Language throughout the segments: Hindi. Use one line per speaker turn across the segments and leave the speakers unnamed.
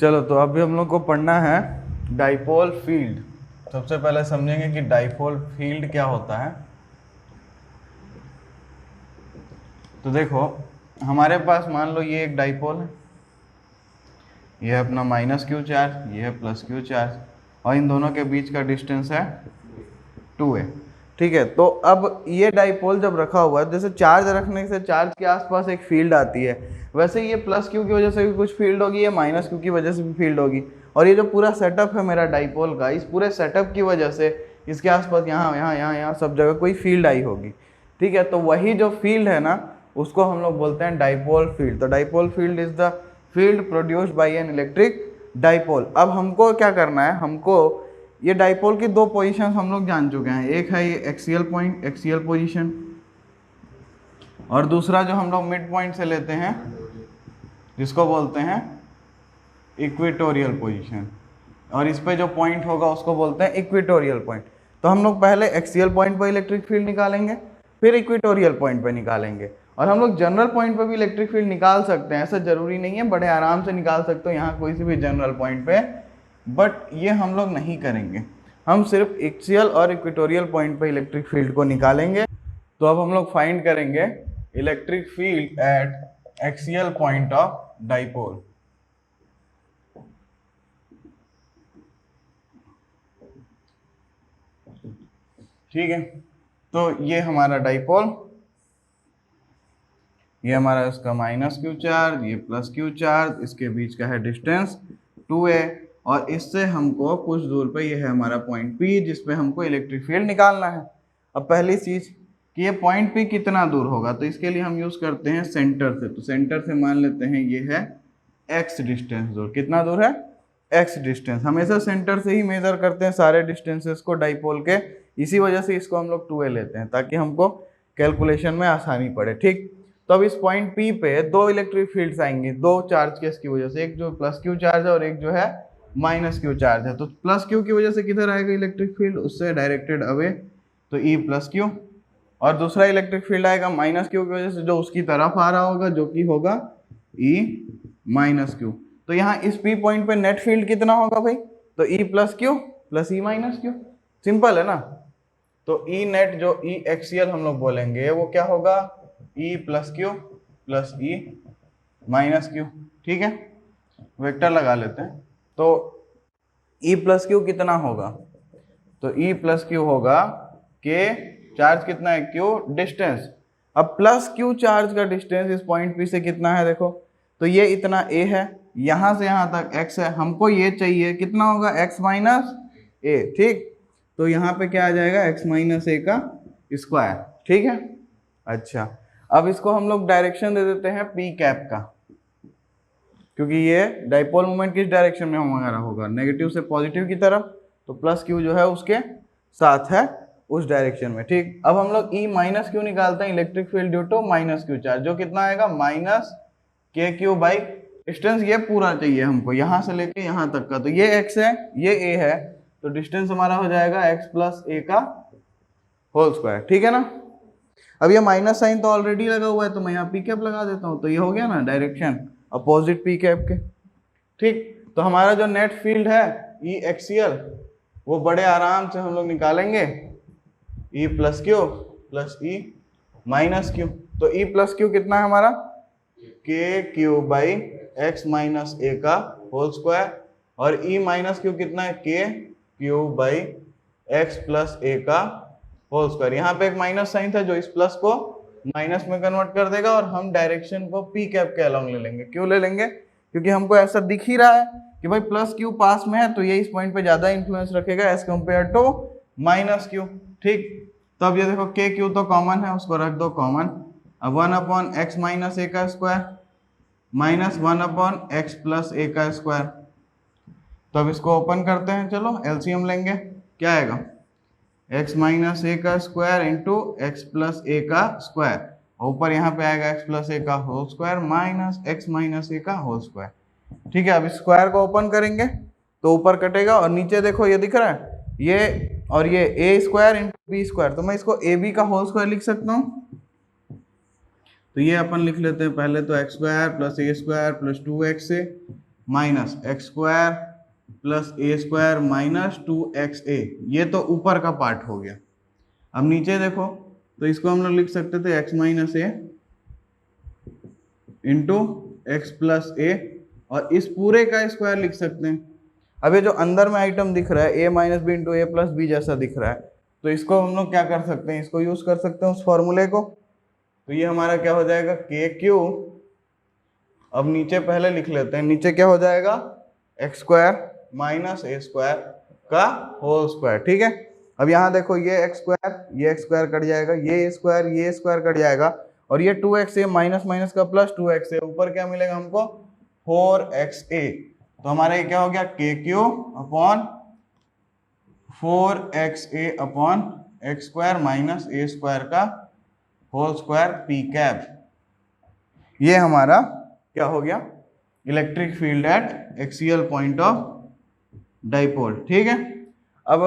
चलो तो अभी हम लोग को पढ़ना है डाइपोल फील्ड। सबसे पहले समझेंगे कि डाइपोल फील्ड क्या होता है। तो देखो हमारे पास मान लो ये एक डाइपोल है, ये है अपना माइनस क्यू चार्ज, ये है प्लस क्यू चार्ज, और इन दोनों के बीच का डिस्टेंस है 2a। ठीक है, तो अब ये डाइपोल जब रखा हुआ है, जैसे चार्ज रखने से चार्ज के आसपास एक फील्ड आती है, वैसे ये प्लस क्यू की वजह से भी कुछ फील्ड होगी, ये माइनस क्यू की वजह से भी फील्ड होगी। और ये जो पूरा सेटअप है मेरा डाइपोल का, इस पूरे सेटअप की वजह से इसके आसपास यहाँ यहाँ यहाँ यहाँ सब जगह कोई फील्ड आई होगी। ठीक है, तो वही जो फील्ड है ना, उसको हम लोग बोलते हैं डाइपोल फील्ड। तो dipole field is the field produced by an electric dipole. अब हमको क्या करना है, हमको ये डाइपोल की दो पोजीशंस हम लोग जान चुके हैं, एक है ये एक्सियल पॉइंट, एक्सियल पोजीशन, और दूसरा जो हम लोग मिड पॉइंट से लेते हैं जिसको बोलते हैं इक्वेटोरियल पोजीशन, और इस पे जो पॉइंट होगा उसको बोलते हैं इक्वेटोरियल पॉइंट। तो हम लोग पहले एक्सियल पॉइंट पर इलेक्ट्रिक फील्ड निकालेंगे, फिर इक्वेटोरियल पॉइंट पे निकालेंगे, और हम लोग जनरल पॉइंट पे भी इलेक्ट्रिक फील्ड निकाल सकते हैं, ऐसा जरूरी नहीं है, बड़े आराम से निकाल सकते हो यहाँ कोई से भी जनरल पॉइंट पे, बट ये हम लोग नहीं करेंगे, हम सिर्फ एक्सियल और इक्वेटोरियल पॉइंट पे इलेक्ट्रिक फील्ड को निकालेंगे। तो अब हम लोग फाइंड करेंगे electric field at axial point of dipole. ठीक है, तो ये हमारा डाइपोल, ये हमारा इसका माइनस क्यू चार्ज, ये प्लस क्यू चार्ज, इसके बीच का है डिस्टेंस 2a, और इससे हमको कुछ दूर पे ये है हमारा पॉइंट P, जिसपे हमको इलेक्ट्रिक फील्ड निकालना है। अब पहली चीज कि ये पॉइंट P कितना दूर होगा, तो इसके लिए हम यूज करते हैं सेंटर से। तो सेंटर से मान लेते हैं ये है x डिस्टेंस दूर। कितना दूर है? x distance. हमेशा सेंटर से ही मेजर करते हैं सारे डिस्टेंसेस को डाइपोल के, इसी वजह से इसको हम लोग 2a लेते हैं ताकि हमको कैलकुलेशन में आसानी पड़े। ठीक, तो अब इस पॉइंट P पे दो इलेक्ट्रिक फील्ड्स आएंगी, दो चार्ज केस की वजह से, एक जो प्लस क्यू चार्ज है और एक जो है माइनस क्यू चार्ज है। तो प्लस क्यू की वजह से किधर आएगा इलेक्ट्रिक फील्ड, उससे डायरेक्टेड अवे, तो E प्लस क्यू, और दूसरा इलेक्ट्रिक फील्ड आएगा माइनस क्यू की वजह से जो उसकी तरफ आ रहा होगा, जो कि होगा E माइनस क्यू। तो यहाँ इस P पॉइंट पे नेट फील्ड कितना होगा भाई, तो E plus Q plus E minus Q, simple है ना। तो E नेट जो E एक्सियल हम लोग बोलेंगे वो क्या होगा, E plus Q plus E minus Q. ठीक है, वेक्टर लगा लेते हैं। तो E प्लस क्यू कितना होगा, तो E प्लस क्यू होगा के चार्ज कितना है Q, डिस्टेंस। अब प्लस क्यू चार्ज का डिस्टेंस इस पॉइंट P से कितना है, देखो तो ये इतना A है, यहां से यहां तक x है, हमको ये चाहिए कितना होगा x माइनस a। ठीक, तो यहाँ पे क्या आ जाएगा x माइनस a का स्क्वायर। ठीक है, अच्छा अब इसको हम लोग डायरेक्शन दे देते हैं p कैप का, क्योंकि ये डाइपोल मोमेंट किस डायरेक्शन में हमारा होगा, नेगेटिव से पॉजिटिव की तरफ, तो प्लस क्यू जो है उसके साथ है उस डायरेक्शन में। ठीक, अब हम लोग E माइनस क्यू निकालते हैं, electric field due to minus Q charge, जो कितना आएगा माइनस के क्यू बाई डिस्टेंस, ये पूरा चाहिए हमको यहाँ से लेके यहाँ तक का, तो ये x है ये a है, तो डिस्टेंस हमारा हो जाएगा x प्लस a का होल स्क्वायर। ठीक है ना, अब ये माइनस साइन तो ऑलरेडी लगा हुआ है, तो मैं यहाँ p कैप लगा देता हूँ, तो ये हो गया ना डायरेक्शन अपोजिट p कैप के। ठीक, तो हमारा जो नेट फील्ड है E एक्सियल, वो बड़े आराम से हम लोग निकालेंगे, E plus Q plus E minus Q. तो E प्लस क्यू कितना है हमारा, के Q by x minus a का होल स्क्वायर, और E माइनस क्यू कितना है, K Q by x plus a का होल स्क्वायर। यहाँ पे एक माइनस साइन था जो इस प्लस को माइनस में कन्वर्ट कर देगा, और हम डायरेक्शन को पी कैप के अलोंग ले लेंगे। क्यों ले लेंगे, क्योंकि हमको ऐसा दिख ही रहा है कि भाई प्लस क्यू पास में है, तो ये इस पॉइंट पे ज्यादा इंफ्लुएंस रखेगा as compared to minus Q. ठीक, तो अब ये देखो के क्यू तो कॉमन है, उसको रख दो कॉमन। अब 1 अपॉन एक्स माइनस ए का square minus 1 upon x plus a का स्क्वायर। तो अब इसको ओपन करते हैं, चलो एलसीएम लेंगे, क्या आएगा x माइनस ए का square into x plus a का स्क्वायर, ऊपर यहाँ पे आएगा x प्लस ए का whole square minus x minus a का होल स्क्वायर। ठीक है, अब स्क्वायर को ओपन करेंगे तो ऊपर कटेगा, और नीचे देखो ये दिख रहा है ये, और ये ए स्क्वायर इंटू बी स्क्वायर, तो मैं इसको ए बी का होल स्क्वायर लिख सकता हूँ। तो ये अपन लिख लेते हैं पहले तो x square plus a square plus 2x minus x square plus a square minus 2xa, ये तो ऊपर का पार्ट हो गया। अब नीचे देखो तो इसको हम लोग लिख सकते थे x माइनस ए इंटू एक्स प्लस ए, और इस पूरे का स्क्वायर लिख सकते हैं। अब ये जो अंदर में आइटम दिख रहा है a minus B into A plus B जैसा दिख रहा है, तो इसको हम लोग क्या कर सकते हैं, इसको यूज कर सकते हैं उस फॉर्मूले को। तो ये हमारा क्या हो जाएगा के क्यू, अब नीचे पहले लिख लेते हैं, नीचे क्या हो जाएगा x square minus a square का होल स्क्वायर। ठीक है, अब यहाँ देखो ये एक्स स्क्वायर कट जाएगा, ये स्क्वायर कट जाएगा, और ये 2xa माइनस माइनस का प्लस 2xa, ऊपर क्या मिलेगा हमको 4xa। तो हमारा ये क्या हो गया के q upon 4xa upon x square minus a square का होल स्क्वायर पी कैप। ये हमारा क्या हो गया electric field at axial point of dipole. ठीक है, अब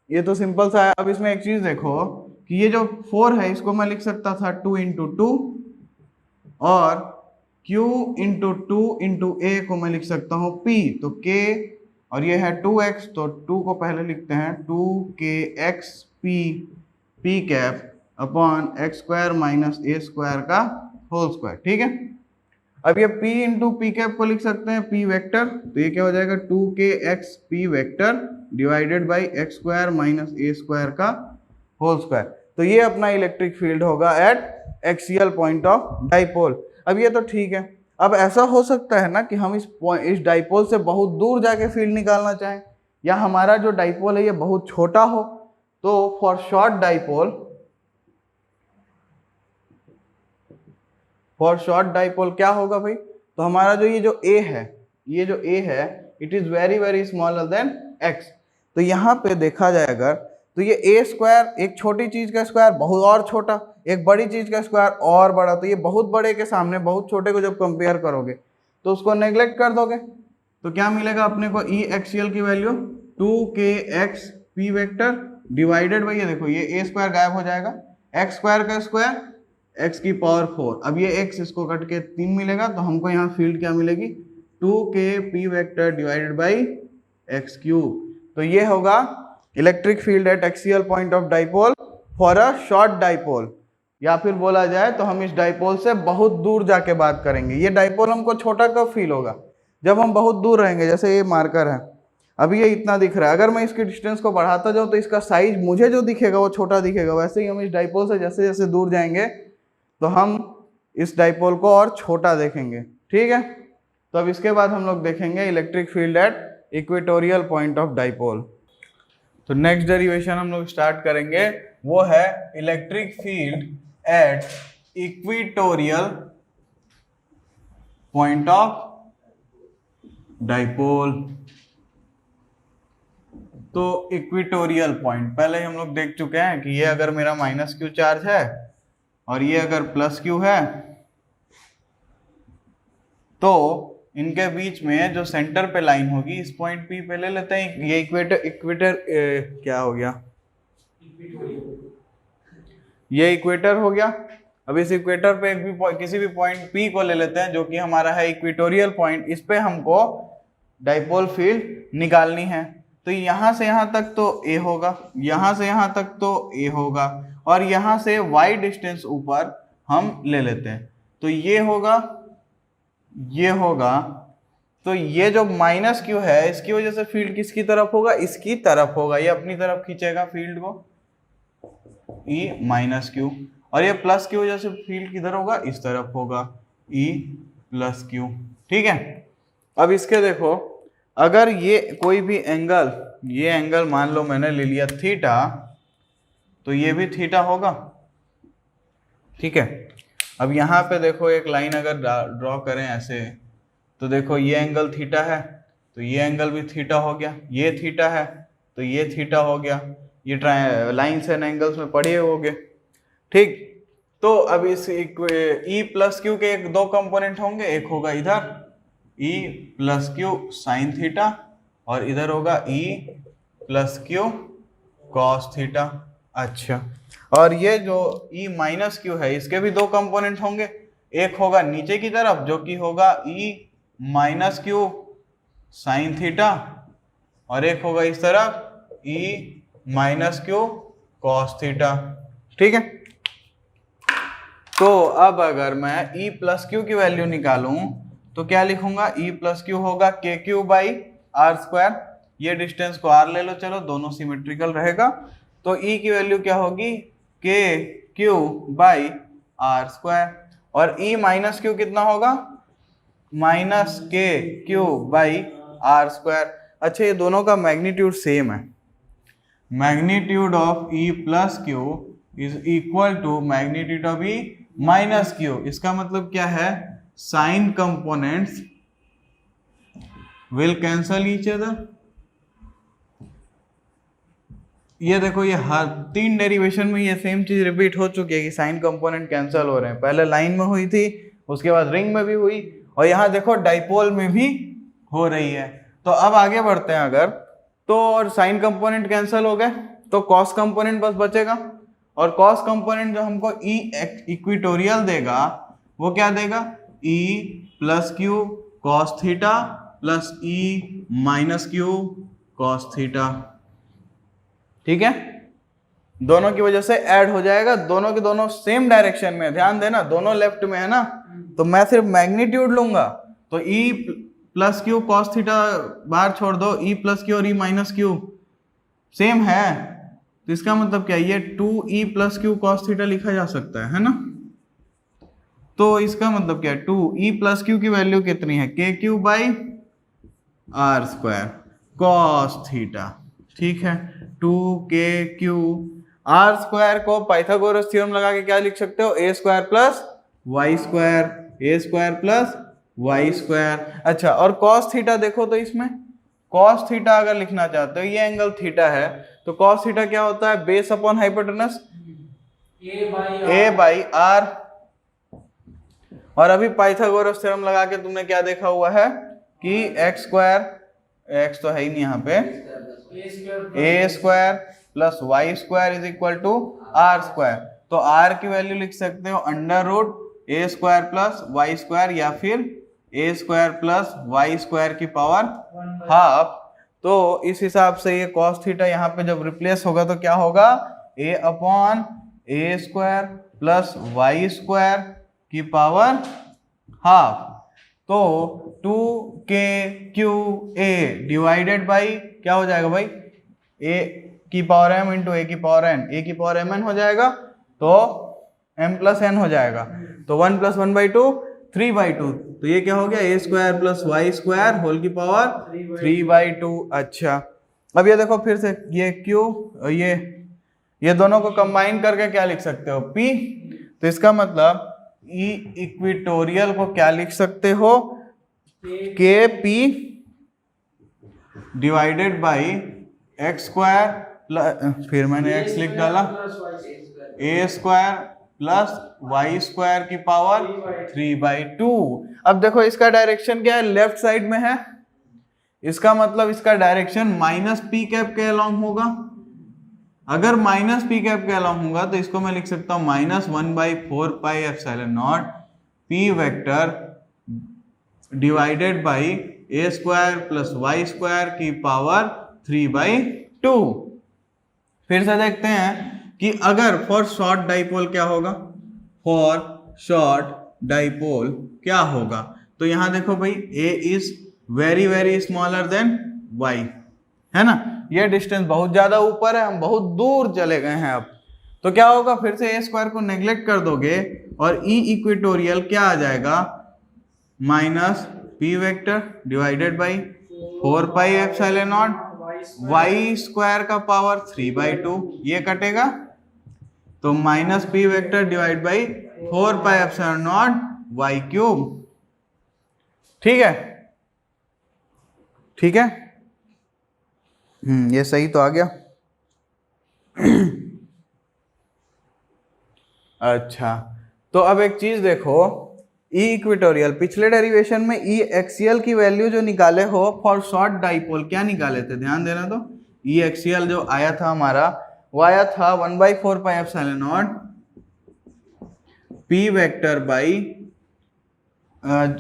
ये तो सिंपल सा है। अब इसमें एक चीज देखो कि ये जो 4 है इसको मैं लिख सकता था 2 इंटू 2, और q इंटू 2 इंटू a को मैं लिख सकता हूँ p, तो k, और ये है 2x, तो 2 को पहले लिखते हैं 2kx p cap upon x square minus a square का होल स्क्वायर। ठीक है, अब ये p इंटू पी कैप को लिख सकते हैं p वेक्टर, तो ये क्या हो जाएगा 2kx p vector divided by x square minus a square का होल स्क्वायर। तो ये अपना इलेक्ट्रिक फील्ड होगा eight axial point of dipole. अब ये तो ठीक है, अब ऐसा हो सकता है ना कि हम इस डाइपोल से बहुत दूर जाके फील्ड निकालना चाहें, या हमारा जो डाइपोल है ये बहुत छोटा हो, तो फॉर शॉर्ट डाइपोल क्या होगा भाई, तो हमारा जो ए है it is very very smaller then x। तो यहाँ पे देखा जाए अगर, तो ये ए स्क्वायर, एक छोटी चीज का स्क्वायर बहुत और छोटा, एक बड़ी चीज का स्क्वायर और बड़ा, तो ये बहुत बड़े के सामने बहुत छोटे को जब कंपेयर करोगे तो उसको नेग्लेक्ट कर दोगे, तो क्या मिलेगा अपने को ई एक्सियल की value 2kx p vector divided by, ये देखो ये ए स्क्वायर गायब हो जाएगा, एक्स स्क्वायर का स्क्वायर x की पावर 4, अब ये x इसको कट के 3 मिलेगा, तो हमको यहाँ फील्ड क्या मिलेगी 2k p vector divided by x cube. तो ये होगा electric field at axial point of dipole for a short dipole, या फिर बोला जाए तो हम इस डाइपोल से बहुत दूर जाके बात करेंगे। ये डाइपोल हमको छोटा कब फील होगा, जब हम बहुत दूर रहेंगे। जैसे ये मार्कर है, अभी ये इतना दिख रहा है, अगर मैं इसकी डिस्टेंस को बढ़ाता जाऊं तो इसका साइज मुझे जो दिखेगा वो छोटा दिखेगा। वैसे ही हम इस डाइपोल से जैसे जैसे दूर जाएंगे तो हम इस डाइपोल को और छोटा देखेंगे। ठीक है, तो अब इसके बाद हम लोग देखेंगे electric field at equatorial point of dipole. तो नेक्स्ट डेरिवेशन हम लोग स्टार्ट करेंगे, वो है electric field at equatorial point of dipole. तो इक्वेटोरियल पॉइंट पहले हम लोग देख चुके हैं कि ये अगर मेरा माइनस क्यू चार्ज है और ये अगर प्लस क्यू है, तो इनके बीच में जो सेंटर पे लाइन होगी इस पॉइंट पी पे ले लेते हैं। ये इक्वेटर क्या हो गया, ये इक्वेटर हो गया। अब इस इक्वेटर पे किसी भी पॉइंट पी को ले लेते हैं जो कि हमारा है इक्वेटोरियल पॉइंट, इस पे हमको डाइपोल फील्ड निकालनी है। तो यहां से यहां तक तो ए होगा, यहां से यहां तक तो ए होगा, और यहां से y डिस्टेंस ऊपर हम ले लेते हैं, तो ये होगा, ये होगा। तो ये जो माइनस क्यू है इसकी वजह से फील्ड किसकी तरफ होगा, इसकी तरफ होगा, ये अपनी तरफ खींचेगा फील्ड को ई माइनस क्यू, और ये प्लस की वजह से फील्ड किधर होगा, इस तरफ होगा ई प्लस क्यू। ठीक है, अब इसके देखो, अगर ये कोई भी एंगल, ये एंगल मान लो मैंने ले लिया थीटा, तो ये भी थीटा होगा। ठीक है, अब यहाँ पे देखो एक लाइन अगर ड्रॉ करें ऐसे, तो देखो ये एंगल थीटा है, तो ये एंगल भी थीटा हो गया, ये थीटा है तो ये थीटा हो गया। ये लाइन्स एंड एंगल्स में पढ़े होगे। ठीक, तो अब इस ई प्लस क्यू के दो कंपोनेंट होंगे, एक होगा इधर ई प्लस क्यू साइन थीटा, और इधर होगा ई प्लस क्यू कॉस थीटा। अच्छा, और ये जो ई माइनस क्यू है इसके भी दो कंपोनेंट होंगे, एक होगा नीचे की तरफ जो कि होगा ई माइनस क्यू साइन थीटा और एक होगा इस तरफ ई माइनस क्यू कॉस थीटा। ठीक है, तो अब अगर मैं ई प्लस क्यू की वैल्यू निकालूं तो क्या लिखूंगा, ई प्लस क्यू होगा के क्यू बाई आर स्क्वायर। ये डिस्टेंस को आर ले लो, चलो दोनों सिमेट्रिकल रहेगा। तो ई की वैल्यू क्या होगी, के क्यू बाई आर स्क्वायर, और ई माइनस क्यू कितना होगा, माइनस के क्यू बाई आर स्क्वायर। अच्छा, ये दोनों का मैग्नीट्यूड सेम है, magnitude of E plus Q is equal to magnitude of E minus Q. इसका मतलब क्या है, sine components will cancel each other. ये देखो, ये हर 3 डेरिवेशन में ये सेम चीज रिपीट हो चुकी है कि साइन कंपोनेंट कैंसिल हो रहे हैं। पहले लाइन में हुई थी, उसके बाद रिंग में भी हुई, और यहाँ देखो डाइपोल में भी हो रही है। तो अब आगे बढ़ते हैं अगर, तो और साइन कंपोनेंट कैंसिल हो गए तो कॉस कंपोनेंट बस बचेगा, और कॉस कंपोनेंट जो हमको ई इक्विटोरियल देगा वो क्या देगा, E plus q cos theta plus E minus q cos theta. ठीक है, दोनों की वजह से ऐड हो जाएगा, दोनों के दोनों सेम डायरेक्शन में, ध्यान देना दोनों लेफ्ट में है ना, तो मैं सिर्फ मैग्नीट्यूड लूंगा, तो ई प्लस क्यू कॉस थीटा बाहर छोड़ दो, ई प्लस क्यू और ई माइनस क्यू सेम है, तो इसका मतलब क्या है, ये 2e plus q cos theta लिखा जा सकता है ना। तो इसका मतलब क्या है, 2e प्लस क्यू की वैल्यू कितनी है, K Q by R square cos theta. ठीक है, 2kq आर स्क्वायर को पाइथागोरस थ्योरम लगा के क्या लिख सकते हो, A square plus Y square, A square plus Y square. अच्छा, और कॉस थीटा देखो, तो इसमें कॉस थीटा अगर लिखना चाहते हो, ये एंगल थीटा है, तो कॉस थीटा क्या होता है, base upon hypotenuse A by R. और अभी पाइथागोरस थ्योरम लगा के तुमने क्या देखा हुआ है कि एक्स स्क्वायर, एक्स तो है ही नहीं यहाँ पे, a square plus Y square is equal to r square. तो आर की वैल्यू लिख सकते हो under root a square plus Y square, या फिर a square plus Y square की पावर हाफ। तो इस हिसाब से ये कॉस थीटा यहाँ पे जब रिप्लेस होगा तो क्या होगा, ए अपॉन ए स्क्वायर प्लस वाई स्क्वायर की पावर हाफ। तो 2kqa डिवाइडेड बाई क्या हो जाएगा भाई, a की पावर m इंटू ए की पावर n, a की पावर mn हो जाएगा, तो m प्लस n हो जाएगा, तो 1 प्लस 1/2 3/2। तो ये क्या हो गया, a square plus Y square whole की पावर 3/2। अच्छा, अब ये देखो फिर से, ये q ये दोनों को कंबाइन करके क्या लिख सकते हो, p। तो इसका मतलब ई इक्विटोरियल को क्या लिख सकते हो, के P divided by x square plus, फिर मैंने x लिख डाला, ए स्क्वायर प्लस वाई स्क्वायर की पावर 3/2। अब देखो इसका डायरेक्शन क्या है, लेफ्ट साइड में है, इसका मतलब इसका डायरेक्शन माइनस पी कैप के अलोंग होगा। अगर माइनस पी कैप के अलोंग होगा तो इसको मैं लिख सकता हूं -1/4 pi epsilon naught P vector divided by A square plus Y square की पावर 3/2। फिर से देखते हैं कि अगर फॉर शॉर्ट डाइपोल क्या होगा, फॉर शॉर्ट डाइपोल क्या होगा, तो यहां देखो भाई a is very very smaller than y, है ना, ये डिस्टेंस बहुत ज्यादा ऊपर है, हम बहुत दूर चले गए हैं। अब तो क्या होगा, फिर से ए स्क्वायर को नेग्लेक्ट कर दोगे और ई इक्वेटोरियल क्या आ जाएगा, minus P vector divided by 4 pi epsilon naught Y square का पावर 3/2, ये कटेगा, तो minus P vector divide by 4 pi epsilon naught Y cube. ठीक है, ठीक है, ये सही तो आ गया। अच्छा, तो अब एक चीज देखो, ई इक्वेटोरियल पिछले डेरिवेशन में ई एक्सियल की वैल्यू जो निकाले हो फॉर शॉर्ट डाइपोल, क्या निकाले थे, ध्यान देना, तो ई एक्सियल जो आया था हमारा, वो आया था 1/4 pi epsilon naught P vector by,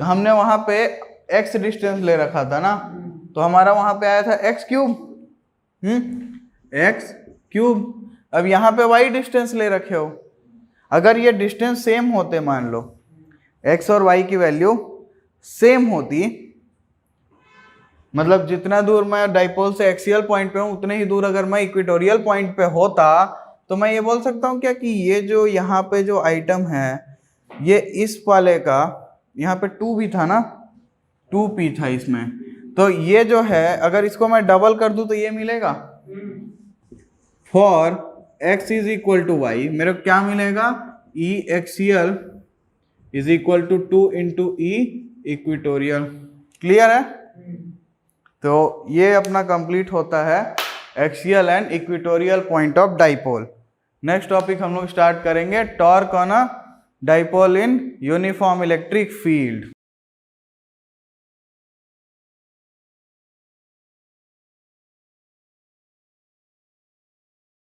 हमने वहां पे एक्स डिस्टेंस ले रखा था ना, तो हमारा वहां पे आया था एक्स क्यूब, एक्स क्यूब। अब यहाँ पे वाई डिस्टेंस ले रखे हो, अगर ये डिस्टेंस सेम होते, मान लो एक्स और वाई की वैल्यू सेम होती, मतलब जितना दूर मैं डाइपोल से एक्सियल पॉइंट पे हूं उतने ही दूर अगर मैं इक्वेटोरियल पॉइंट पे होता, तो मैं ये बोल सकता हूँ क्या कि ये जो यहाँ पे जो आइटम है ये इस वाले का, यहाँ पे 2 भी था ना, 2p था इसमें, तो ये जो है अगर इसको मैं डबल कर दूं तो ये मिलेगा। For x is equal to y मेरे को क्या मिलेगा, E axial is equal to 2 into E equatorial. Clear है? तो ये अपना कंप्लीट होता है axial and equatorial point of dipole. Next topic हम लोग स्टार्ट करेंगे torque on a dipole in uniform electric field.